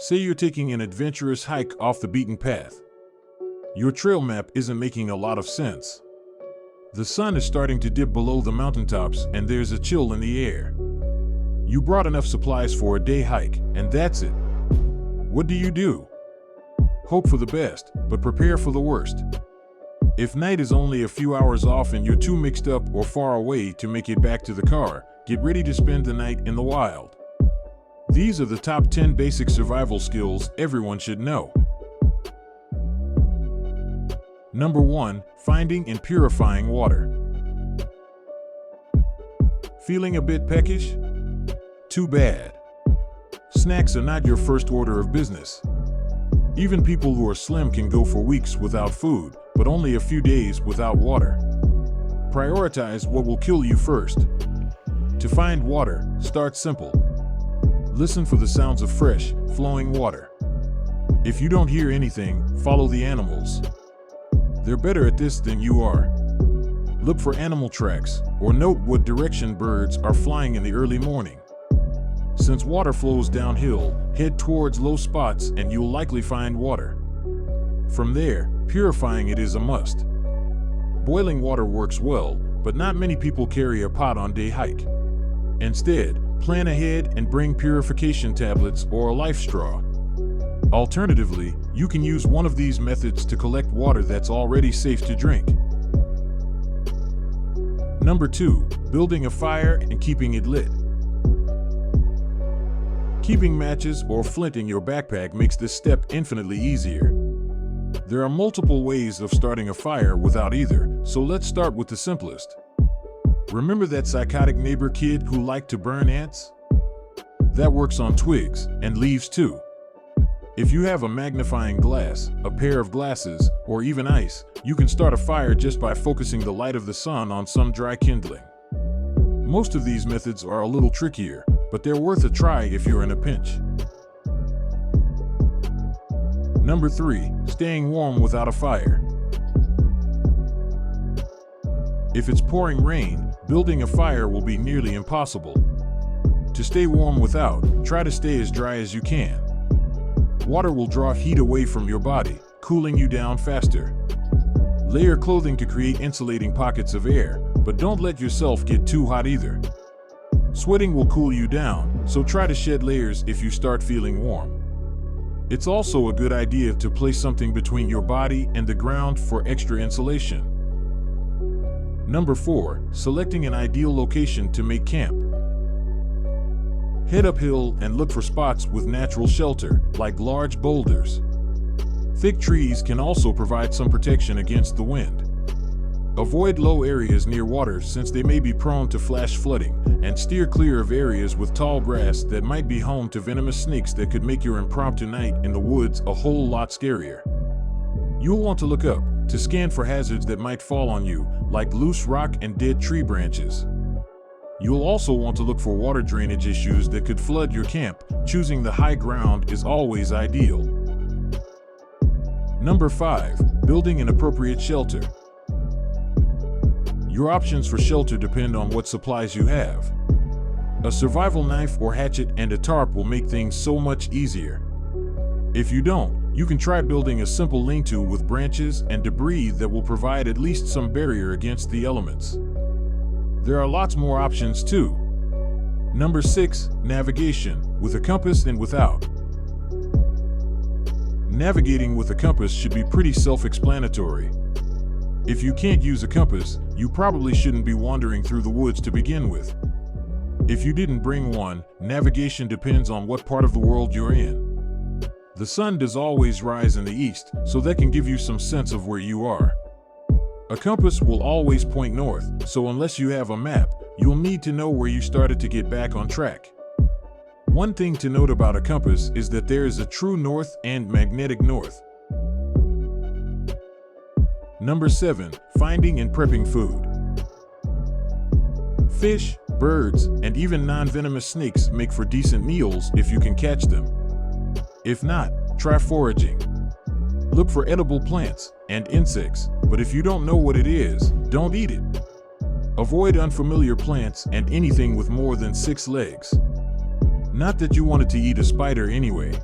Say you're taking an adventurous hike off the beaten path. Your trail map isn't making a lot of sense. The sun is starting to dip below the mountaintops and there's a chill in the air. You brought enough supplies for a day hike, and that's it. What do? Hope for the best, but prepare for the worst. If night is only a few hours off and you're too mixed up or far away to make it back to the car, get ready to spend the night in the wild. These are the top 10 basic survival skills everyone should know. Number 1. Finding and purifying water. Feeling a bit peckish? Too bad. Snacks are not your first order of business. Even people who are slim can go for weeks without food, but only a few days without water. Prioritize what will kill you first. To find water, start simple. Listen for the sounds of fresh, flowing water. If you don't hear anything, follow the animals. They're better at this than you are. Look for animal tracks, or note what direction birds are flying in the early morning. Since water flows downhill, head towards low spots and you'll likely find water. From there, purifying it is a must. Boiling water works well, but not many people carry a pot on day hike. Instead, plan ahead and bring purification tablets or a life straw. Alternatively, you can use one of these methods to collect water that's already safe to drink. Number 2. Building a fire and keeping it lit. Keeping matches or flint in your backpack makes this step infinitely easier. There are multiple ways of starting a fire without either, so let's start with the simplest. Remember that psychotic neighbor kid who liked to burn ants? That works on twigs and leaves too. If you have a magnifying glass, a pair of glasses, or even ice, you can start a fire just by focusing the light of the sun on some dry kindling. Most of these methods are a little trickier, but they're worth a try if you're in a pinch. Number 3. Staying warm without a fire. If it's pouring rain, building a fire will be nearly impossible. To stay warm without, try to stay as dry as you can. Water will draw heat away from your body, cooling you down faster. Layer clothing to create insulating pockets of air, but don't let yourself get too hot either. Sweating will cool you down, so try to shed layers if you start feeling warm. It's also a good idea to place something between your body and the ground for extra insulation. Number 4. Selecting an ideal location to make camp. Head uphill and look for spots with natural shelter, like large boulders. Thick trees can also provide some protection against the wind. Avoid low areas near water since they may be prone to flash flooding, and steer clear of areas with tall grass that might be home to venomous snakes that could make your impromptu night in the woods a whole lot scarier. You'll want to look up to scan for hazards that might fall on you, like loose rock and dead tree branches. You'll also want to look for water drainage issues that could flood your camp. Choosing the high ground is always ideal. Number 5. Building an appropriate shelter. Your options for shelter depend on what supplies you have. A survival knife or hatchet and a tarp will make things so much easier. If you don't, you can try building a simple lean-to with branches and debris that will provide at least some barrier against the elements. There are lots more options too. Number 6. Navigation, with a compass and without. Navigating with a compass should be pretty self-explanatory. If you can't use a compass, you probably shouldn't be wandering through the woods to begin with. If you didn't bring one, navigation depends on what part of the world you're in. The sun does always rise in the east, so that can give you some sense of where you are. A compass will always point north, so unless you have a map, you'll need to know where you started to get back on track. One thing to note about a compass is that there is a true north and magnetic north. Number 7. Finding and prepping food. Fish, birds, and even non-venomous snakes make for decent meals if you can catch them. If not, try foraging. Look for edible plants and insects, but if you don't know what it is, don't eat it. Avoid unfamiliar plants and anything with more than 6 legs. Not that you wanted to eat a spider anyway.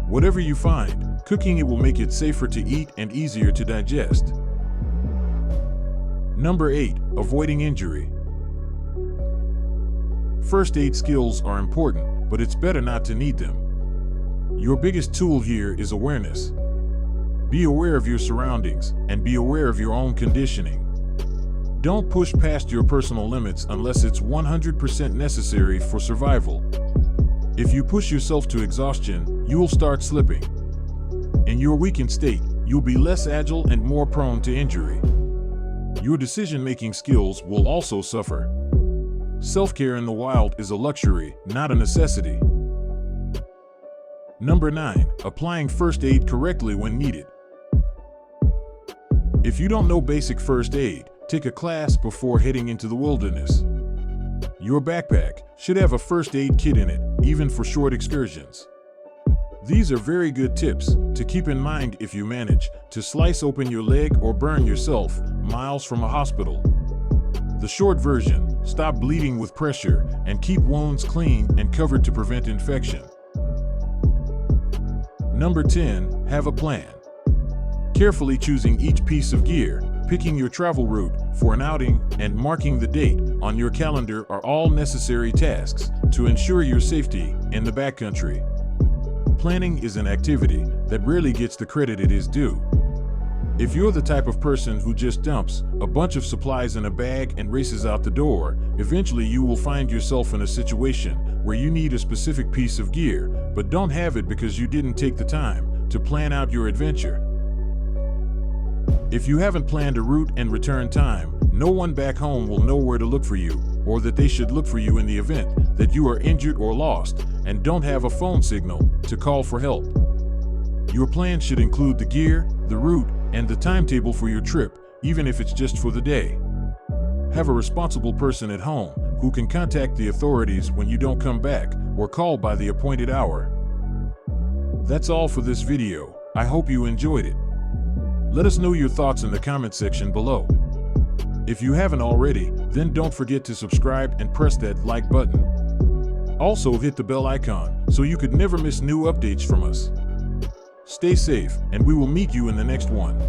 Whatever you find, cooking it will make it safer to eat and easier to digest. Number 8. Avoiding injury. First aid skills are important, but it's better not to need them. Your biggest tool here is awareness. Be aware of your surroundings and be aware of your own conditioning. Don't push past your personal limits unless it's 100% necessary for survival. If you push yourself to exhaustion, you will start slipping. In your weakened state, you'll be less agile and more prone to injury. Your decision-making skills will also suffer. Self-care in the wild is a luxury, not a necessity. Number 9. Applying first aid correctly when needed. If you don't know basic first aid, take a class before heading into the wilderness. Your backpack should have a first aid kit in it, even for short excursions. These are very good tips to keep in mind if you manage to slice open your leg or burn yourself miles from a hospital. The short version: stop bleeding with pressure and keep wounds clean and covered to prevent infection. Number 10. Have a plan. Carefully choosing each piece of gear, picking your travel route for an outing, and marking the date on your calendar are all necessary tasks to ensure your safety in the backcountry. Planning is an activity that rarely gets the credit it is due. If you're the type of person who just dumps a bunch of supplies in a bag and races out the door, eventually you will find yourself in a situation where you need a specific piece of gear, but don't have it because you didn't take the time to plan out your adventure. If you haven't planned a route and return time, no one back home will know where to look for you, or that they should look for you in the event that you are injured or lost and don't have a phone signal to call for help. Your plan should include the gear, the route, and the timetable for your trip, even if it's just for the day. Have a responsible person at home who can contact the authorities when you don't come back or call by the appointed hour. That's all for this video. I hope you enjoyed it. Let us know your thoughts in the comment section below. If you haven't already, then don't forget to subscribe and press that like button. Also hit the bell icon so you could never miss new updates from us. Stay safe, and we will meet you in the next one.